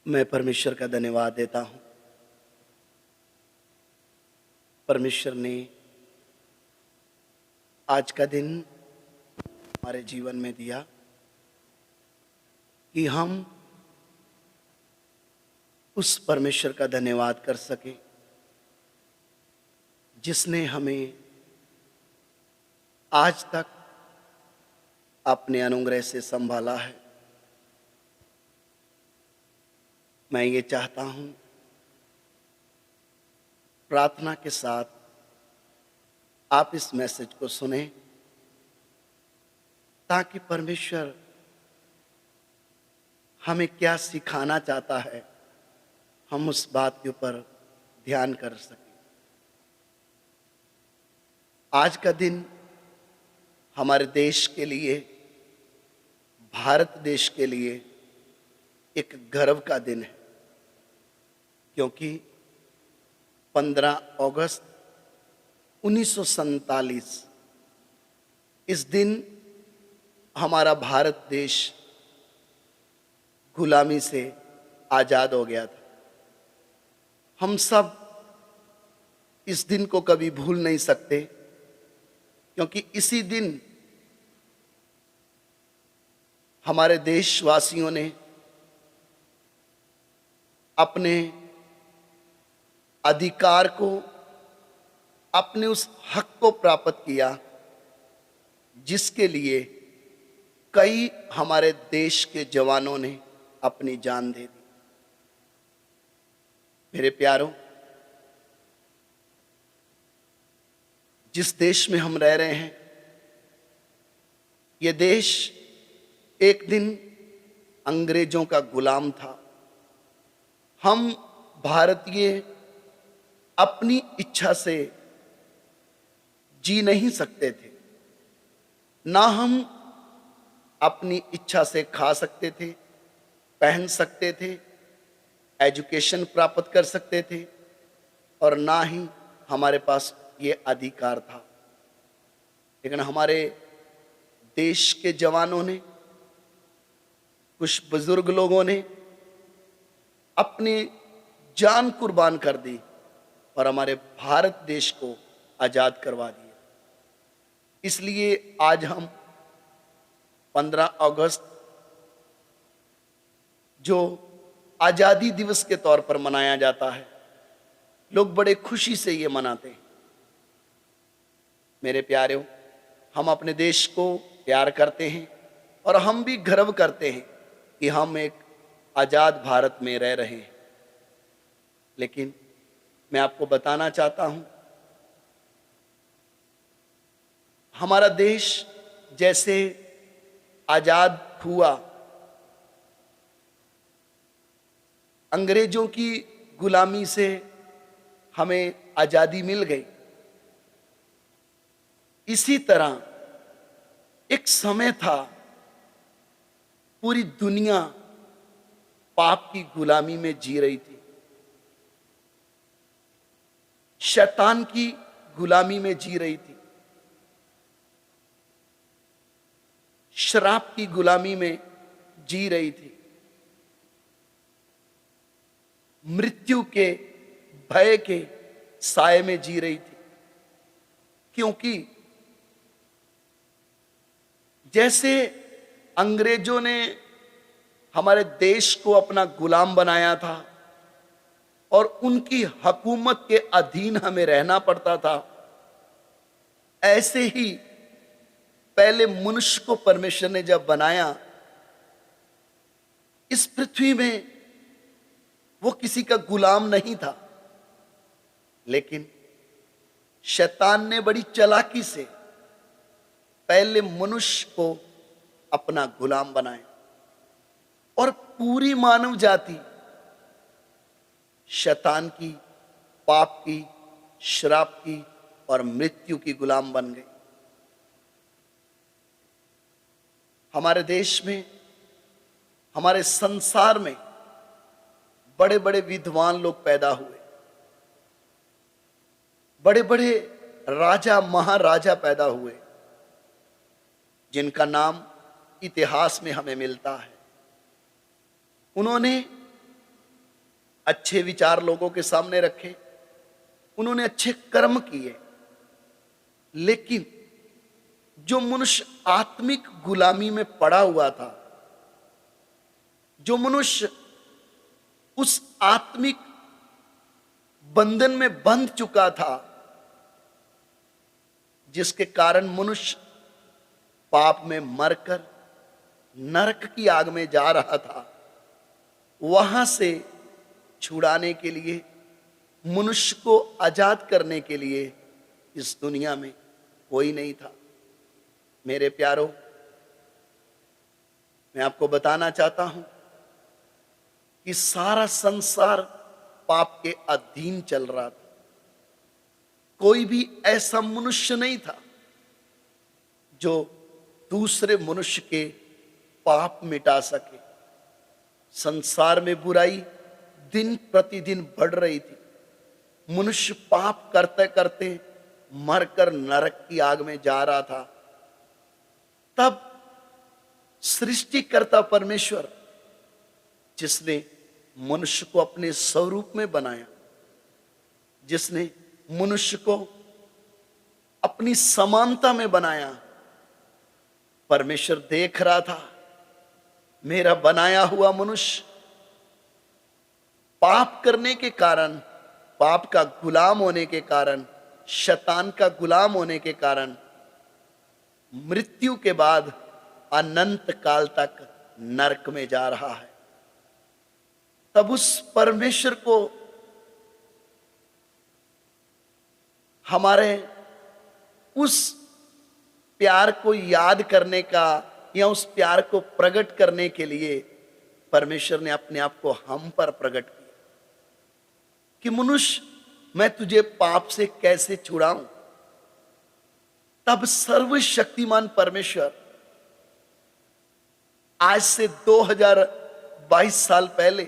मैं परमेश्वर का धन्यवाद देता हूँ। परमेश्वर ने आज का दिन हमारे जीवन में दिया कि हम उस परमेश्वर का धन्यवाद कर सकें जिसने हमें आज तक अपने अनुग्रह से संभाला है। मैं ये चाहता हूँ प्रार्थना के साथ आप इस मैसेज को सुनें ताकि परमेश्वर हमें क्या सिखाना चाहता है हम उस बात के ऊपर ध्यान कर सकें। आज का दिन हमारे देश के लिए, भारत देश के लिए एक गर्व का दिन है, क्योंकि 15 अगस्त 1947 इस दिन हमारा भारत देश गुलामी से आज़ाद हो गया था। हम सब इस दिन को कभी भूल नहीं सकते, क्योंकि इसी दिन हमारे देशवासियों ने अपने अधिकार को, अपने उस हक को प्राप्त किया जिसके लिए कई हमारे देश के जवानों ने अपनी जान दे दी। मेरे प्यारों, जिस देश में हम रह रहे हैं, ये देश एक दिन अंग्रेजों का गुलाम था। हम भारतीय अपनी इच्छा से जी नहीं सकते थे, ना हम अपनी इच्छा से खा सकते थे, पहन सकते थे, एजुकेशन प्राप्त कर सकते थे, और ना ही हमारे पास ये अधिकार था। लेकिन हमारे देश के जवानों ने, कुछ बुजुर्ग लोगों ने अपनी जान कुर्बान कर दी और हमारे भारत देश को आजाद करवा दिया। इसलिए आज हम 15 अगस्त जो आजादी दिवस के तौर पर मनाया जाता है, लोग बड़े खुशी से ये मनाते हैं। मेरे प्यारों, हम अपने देश को प्यार करते हैं और हम भी गर्व करते हैं कि हम एक आजाद भारत में रह रहे हैं। लेकिन मैं आपको बताना चाहता हूं, हमारा देश जैसे आजाद हुआ, अंग्रेजों की गुलामी से हमें आजादी मिल गई, इसी तरह एक समय था पूरी दुनिया पाप की गुलामी में जी रही थी, शैतान की गुलामी में जी रही थी, शराब की गुलामी में जी रही थी, मृत्यु के भय के साए में जी रही थी। क्योंकि जैसे अंग्रेजों ने हमारे देश को अपना गुलाम बनाया था और उनकी हुकूमत के अधीन हमें रहना पड़ता था, ऐसे ही पहले मनुष्य को परमेश्वर ने जब बनाया, इस पृथ्वी में वो किसी का गुलाम नहीं था। लेकिन शैतान ने बड़ी चालाकी से पहले मनुष्य को अपना गुलाम बनाया और पूरी मानव जाति शैतान की, पाप की, श्राप की और मृत्यु की गुलाम बन गई। हमारे देश में, हमारे संसार में बड़े बड़े विद्वान लोग पैदा हुए, बड़े बड़े राजा महाराजा पैदा हुए, जिनका नाम इतिहास में हमें मिलता है। उन्होंने अच्छे विचार लोगों के सामने रखे, उन्होंने अच्छे कर्म किए, लेकिन जो मनुष्य आत्मिक गुलामी में पड़ा हुआ था, जो मनुष्य उस आत्मिक बंधन में बंध चुका था, जिसके कारण मनुष्य पाप में मरकर नरक की आग में जा रहा था, वहां से छुड़ाने के लिए, मनुष्य को आजाद करने के लिए इस दुनिया में कोई नहीं था। मेरे प्यारों, मैं आपको बताना चाहता हूं कि सारा संसार पाप के अधीन चल रहा था। कोई भी ऐसा मनुष्य नहीं था जो दूसरे मनुष्य के पाप मिटा सके। संसार में बुराई दिन प्रतिदिन बढ़ रही थी। मनुष्य पाप करते करते मरकर नरक की आग में जा रहा था। तब सृष्टिकर्ता परमेश्वर, जिसने मनुष्य को अपने स्वरूप में बनाया, जिसने मनुष्य को अपनी समानता में बनाया, परमेश्वर देख रहा था मेरा बनाया हुआ मनुष्य पाप करने के कारण, पाप का गुलाम होने के कारण, शैतान का गुलाम होने के कारण मृत्यु के बाद अनंत काल तक नरक में जा रहा है। तब उस परमेश्वर को हमारे उस प्यार को याद करने का या उस प्यार को प्रकट करने के लिए परमेश्वर ने अपने आप को हम पर प्रकट किया कि मनुष्य, मैं तुझे पाप से कैसे छुड़ाऊं। तब सर्वशक्तिमान परमेश्वर आज से 2022 साल पहले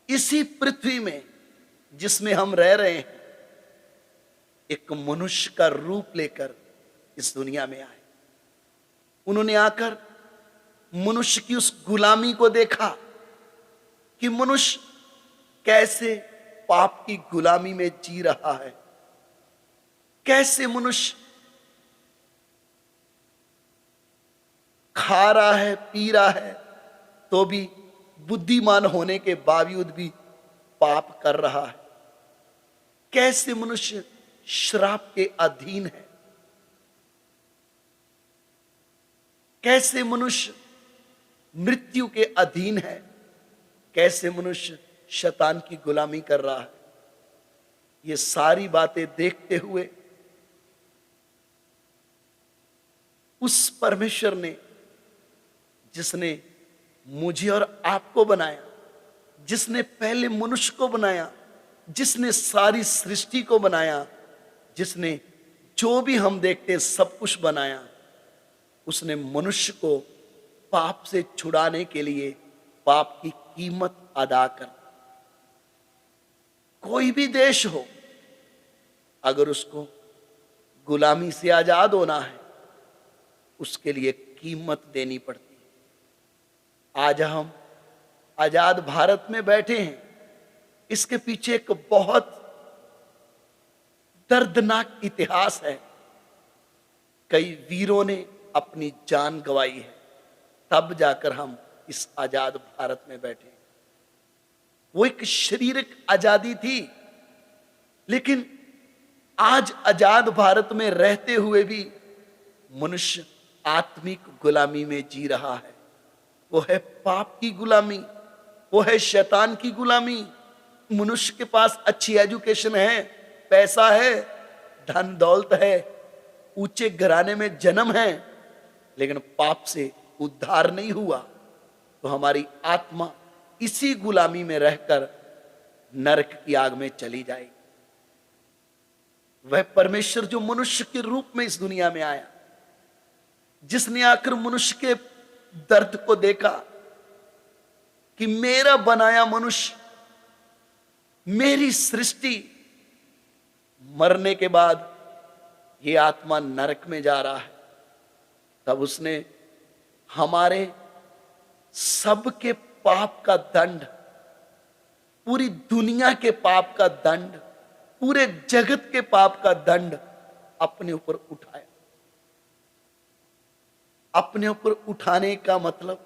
इसी पृथ्वी में जिसमें हम रह रहे हैं, एक मनुष्य का रूप लेकर इस दुनिया में आए। उन्होंने आकर मनुष्य की उस गुलामी को देखा कि मनुष्य कैसे पाप की गुलामी में जी रहा है, कैसे मनुष्य खा रहा है, पी रहा है, तो भी बुद्धिमान होने के बावजूद भी पाप कर रहा है, कैसे मनुष्य श्राप के अधीन है, कैसे मनुष्य मृत्यु के अधीन है, कैसे मनुष्य शैतान की गुलामी कर रहा है। ये सारी बातें देखते हुए उस परमेश्वर ने, जिसने मुझे और आपको बनाया, जिसने पहले मनुष्य को बनाया, जिसने सारी सृष्टि को बनाया, जिसने जो भी हम देखते सब कुछ बनाया, उसने मनुष्य को पाप से छुड़ाने के लिए पाप की कीमत अदा कर। कोई भी देश हो, अगर उसको गुलामी से आजाद होना है, उसके लिए कीमत देनी पड़ती है। आज हम आजाद भारत में बैठे हैं, इसके पीछे एक बहुत दर्दनाक इतिहास है। कई वीरों ने अपनी जान गंवाई है, तब जाकर हम इस आजाद भारत में बैठे। वो एक शारीरिक आजादी थी, लेकिन आज आजाद भारत में रहते हुए भी मनुष्य आत्मिक गुलामी में जी रहा है। वो है पाप की गुलामी, वो है शैतान की गुलामी। मनुष्य के पास अच्छी एजुकेशन है, पैसा है, धन दौलत है, ऊंचे घराने में जन्म है, लेकिन पाप से उद्धार नहीं हुआ, तो हमारी आत्मा इसी गुलामी में रहकर नरक की आग में चली जाएगी। वह परमेश्वर जो मनुष्य के रूप में इस दुनिया में आया, जिसने आकर मनुष्य के दर्द को देखा कि मेरा बनाया मनुष्य, मेरी सृष्टि मरने के बाद ये आत्मा नरक में जा रहा है, तब उसने हमारे सबके पाप का दंड पूरी दुनिया के पाप का दंड, पूरे जगत के पाप का दंड अपने ऊपर उठाया। अपने ऊपर उठाने का मतलब,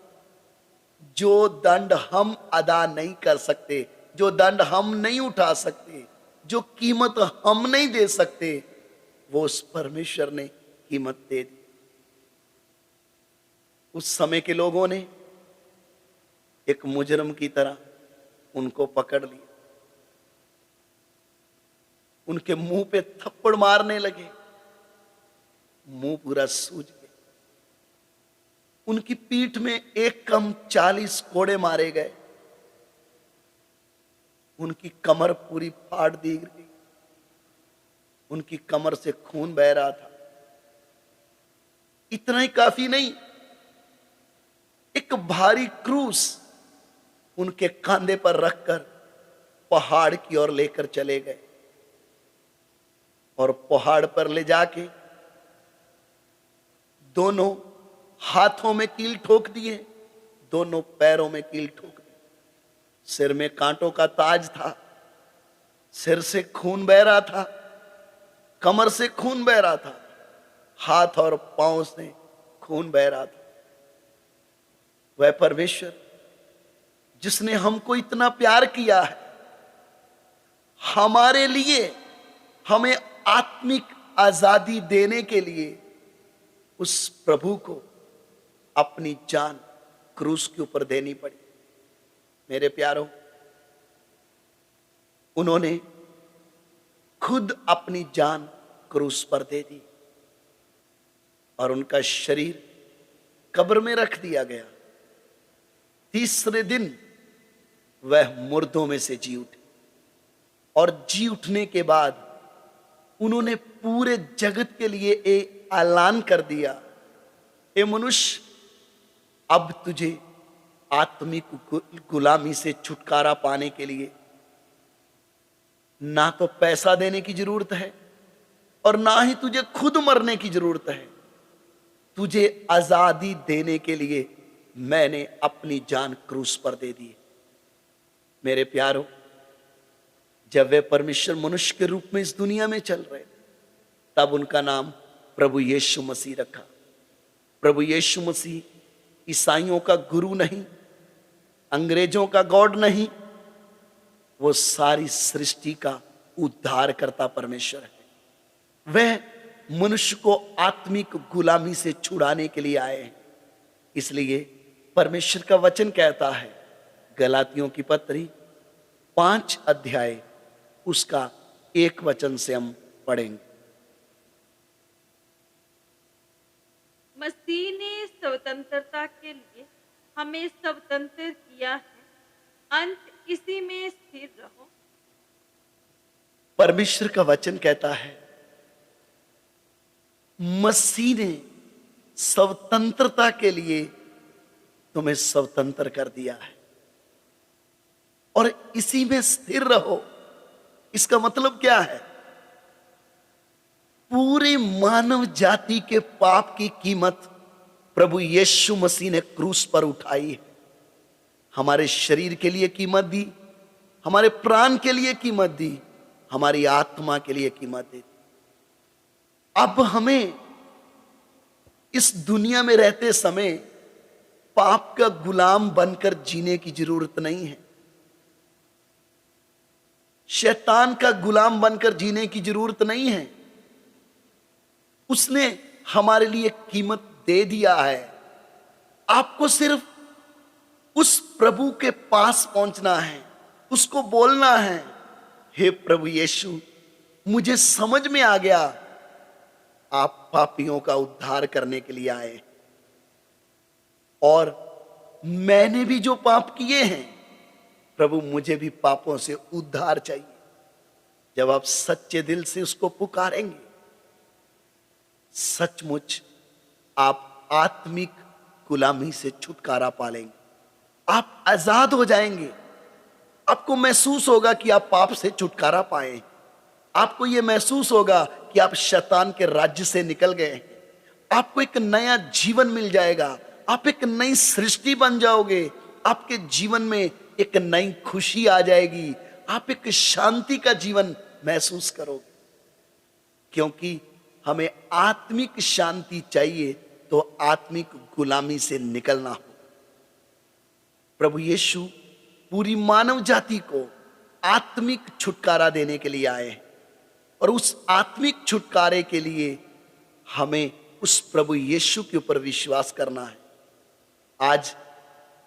जो दंड हम अदा नहीं कर सकते, जो दंड हम नहीं उठा सकते, जो कीमत हम नहीं दे सकते, वो उस परमेश्वर ने कीमत दे दी। उस समय के लोगों ने एक मुजरम की तरह उनको पकड़ लिया, उनके मुंह पे थप्पड़ मारने लगे, मुंह पूरा सूज गया। उनकी पीठ में एक कम 40 कोड़े मारे गए, उनकी कमर पूरी फाड़ दी गई, उनकी कमर से खून बह रहा था। इतना ही काफी नहीं, एक भारी क्रूस उनके कंधे पर रखकर पहाड़ की ओर लेकर चले गए, और पहाड़ पर ले जाके दोनों हाथों में कील ठोक दिए, दोनों पैरों में कील ठोक दी। सिर में कांटों का ताज था, सिर से खून बह रहा था, कमर से खून बह रहा था, हाथ और पांव से खून बह रहा था। वह परमेश्वर जिसने हमको इतना प्यार किया है, हमारे लिए, हमें आत्मिक आजादी देने के लिए, उस प्रभु को अपनी जान क्रूस के ऊपर देनी पड़ी। मेरे प्यारों, उन्होंने खुद अपनी जान क्रूस पर दे दी और उनका शरीर कब्र में रख दिया गया। तीसरे दिन वह मुर्दों में से जी उठे, और जी उठने के बाद उन्होंने पूरे जगत के लिए एक ऐलान कर दिया, ए मनुष्य, अब तुझे आत्मिक गुलामी से छुटकारा पाने के लिए ना तो पैसा देने की जरूरत है और ना ही तुझे खुद मरने की जरूरत है। तुझे आजादी देने के लिए मैंने अपनी जान क्रूस पर दे दी। मेरे प्यारों, जब वे परमेश्वर मनुष्य के रूप में इस दुनिया में चल रहे, तब उनका नाम प्रभु यीशु मसीह रखा। प्रभु यीशु मसीह ईसाइयों का गुरु नहीं, अंग्रेजों का गॉड नहीं, वो सारी सृष्टि का उद्धार करता परमेश्वर है। वह मनुष्य को आत्मिक गुलामी से छुड़ाने के लिए आए हैं। इसलिए परमेश्वर का वचन कहता है, गलातियों की पत्री 5 अध्याय उसका 1 वचन से हम पढ़ेंगे। मसीह ने स्वतंत्रता के लिए हमें स्वतंत्र किया है, अंत इसी में स्थिर रहो। परमेश्वर का वचन कहता है, मसीह ने स्वतंत्रता के लिए तुम्हें स्वतंत्र कर दिया है और इसी में स्थिर रहो। इसका मतलब क्या है? पूरे मानव जाति के पाप की कीमत प्रभु यीशु मसीह ने क्रूस पर उठाई है। हमारे शरीर के लिए कीमत दी, हमारे प्राण के लिए कीमत दी, हमारी आत्मा के लिए कीमत दी। अब हमें इस दुनिया में रहते समय पाप का गुलाम बनकर जीने की जरूरत नहीं है, शैतान का गुलाम बनकर जीने की जरूरत नहीं है। उसने हमारे लिए कीमत दे दिया है। आपको सिर्फ उस प्रभु के पास पहुंचना है, उसको बोलना है, हे प्रभु यीशु, मुझे समझ में आ गया आप पापियों का उद्धार करने के लिए आए और मैंने भी जो पाप किए हैं, प्रभु मुझे भी पापों से उद्धार चाहिए। जब आप सच्चे दिल से उसको पुकारेंगे, सचमुच आप आत्मिक गुलामी से छुटकारा पालेंगे, आप आजाद हो जाएंगे। आपको महसूस होगा कि आप पाप से छुटकारा पाए, आपको यह महसूस होगा कि आप शैतान के राज्य से निकल गए, आपको एक नया जीवन मिल जाएगा, आप एक नई सृष्टि बन जाओगे। आपके जीवन में एक नई खुशी आ जाएगी, आप एक शांति का जीवन महसूस करोगे। क्योंकि हमें आत्मिक शांति चाहिए तो आत्मिक गुलामी से निकलना हो। प्रभु यीशु पूरी मानव जाति को आत्मिक छुटकारा देने के लिए आए हैं, और उस आत्मिक छुटकारे के लिए हमें उस प्रभु यीशु के ऊपर विश्वास करना है। आज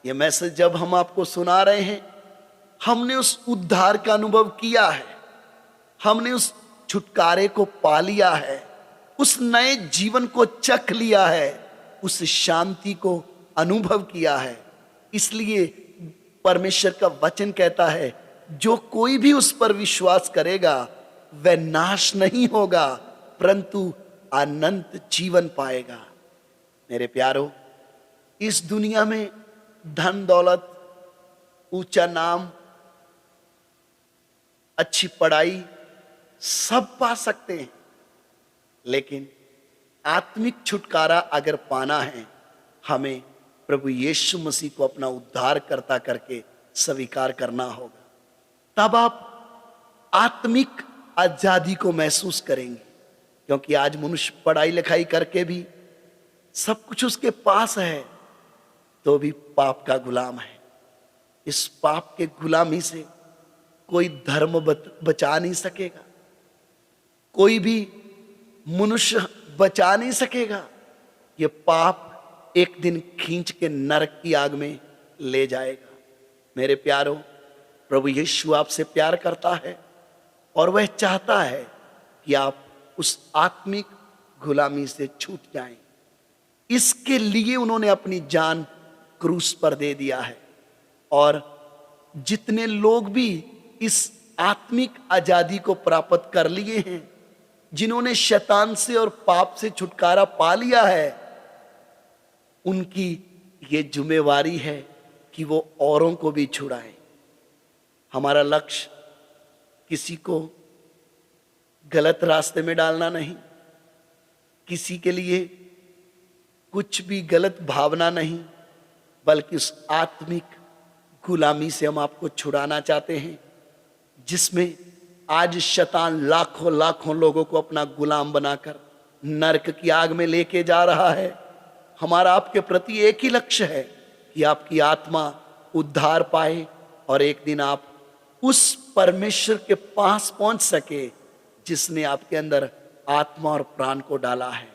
ये मैसेज जब हम आपको सुना रहे हैं, हमने उस उद्धार का अनुभव किया है, हमने उस छुटकारे को पा लिया है, उस नए जीवन को चख लिया है, उस शांति को अनुभव किया है। इसलिए परमेश्वर का वचन कहता है, जो कोई भी उस पर विश्वास करेगा वह नाश नहीं होगा परंतु अनंत जीवन पाएगा। मेरे प्यारो, इस दुनिया में धन दौलत, ऊंचा नाम, अच्छी पढ़ाई सब पा सकते हैं, लेकिन आत्मिक छुटकारा अगर पाना है, हमें प्रभु यीशु मसीह को अपना उद्धारकर्ता करके स्वीकार करना होगा। तब आप आत्मिक आजादी को महसूस करेंगे। क्योंकि आज मनुष्य पढ़ाई लिखाई करके भी सब कुछ उसके पास है, तो भी पाप का गुलाम है। इस पाप के गुलामी से कोई धर्म बचा नहीं सकेगा, कोई भी मनुष्य बचा नहीं सकेगा। ये पाप एक दिन खींच के नरक की आग में ले जाएगा। मेरे प्यारो, प्रभु यीशु आपसे प्यार करता है और वह चाहता है कि आप उस आत्मिक गुलामी से छूट जाएं। इसके लिए उन्होंने अपनी जान क्रूस पर दे दिया है। और जितने लोग भी इस आत्मिक आजादी को प्राप्त कर लिए हैं, जिन्होंने शैतान से और पाप से छुटकारा पा लिया है, उनकी ये जिम्मेवारी है कि वो औरों को भी छुड़ाएं। हमारा लक्ष्य किसी को गलत रास्ते में डालना नहीं, किसी के लिए कुछ भी गलत भावना नहीं, बल्कि उस आत्मिक गुलामी से हम आपको छुड़ाना चाहते हैं, जिसमें आज शैतान लाखों लाखों लोगों को अपना गुलाम बनाकर नरक की आग में लेके जा रहा है। हमारा आपके प्रति एक ही लक्ष्य है कि आपकी आत्मा उद्धार पाए और एक दिन आप उस परमेश्वर के पास पहुंच सके जिसने आपके अंदर आत्मा और प्राण को डाला है।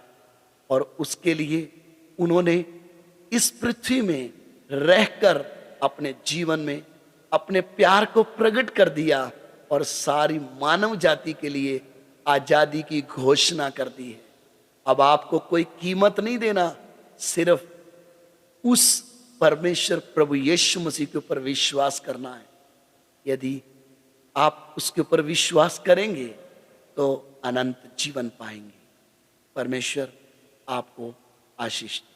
और उसके लिए उन्होंने इस पृथ्वी में रहकर अपने जीवन में अपने प्यार को प्रकट कर दिया और सारी मानव जाति के लिए आजादी की घोषणा कर दी है। अब आपको कोई कीमत नहीं देना, सिर्फ उस परमेश्वर प्रभु यीशु मसीह के ऊपर विश्वास करना है। यदि आप उसके ऊपर विश्वास करेंगे तो अनंत जीवन पाएंगे। परमेश्वर आपको आशीष दे।